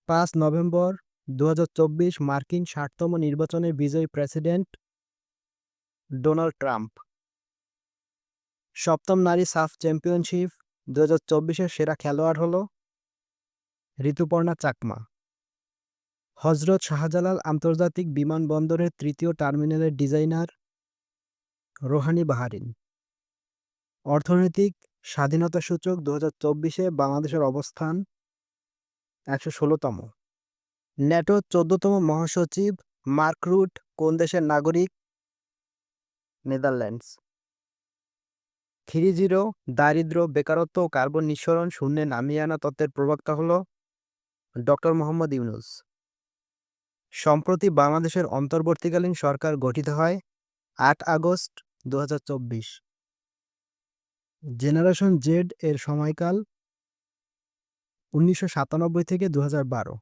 5 November 2024 মার্কিন 60তম নির্বাচনে বিজয়ী প্রেসিডেন্ট ডোনাল্ড ট্রাম্প। 7ম নারী সাফ চ্যাম্পিয়নশিপ 2024-এর সেরা খেলোয়াড় হল ঋতুপর্ণা চাকমা। হজরত শাহজালাল আন্তর্জাতিক বিমানবন্দরের 3য় টার্মিনালের ডিজাইনার রোহানি বাহারিন। অর্থনৈতিক স্বাধীনতা সূচক 2024-এ বাংলাদেশের অবস্থান 116তম। ন্যাটো 14তম মহাসচিব মার্ক রুট কোন দেশের নাগরিক? নেদারল্যান্ডস। 3.0 দারিদ্র্য, বেকারত্ব ও কার্বন নিঃসরণ শূন্যে নামিয়ে আনা তত্ত্বের প্রবক্তা হল ডক্টর মোহাম্মদ ইউনূস। সম্প্রতি বাংলাদেশের অন্তর্বর্তীকালীন সরকার গঠিত হয় 8 আগস্ট 2024। জেনারেশন জেড এর সময়কাল 1997 থেকে 2012।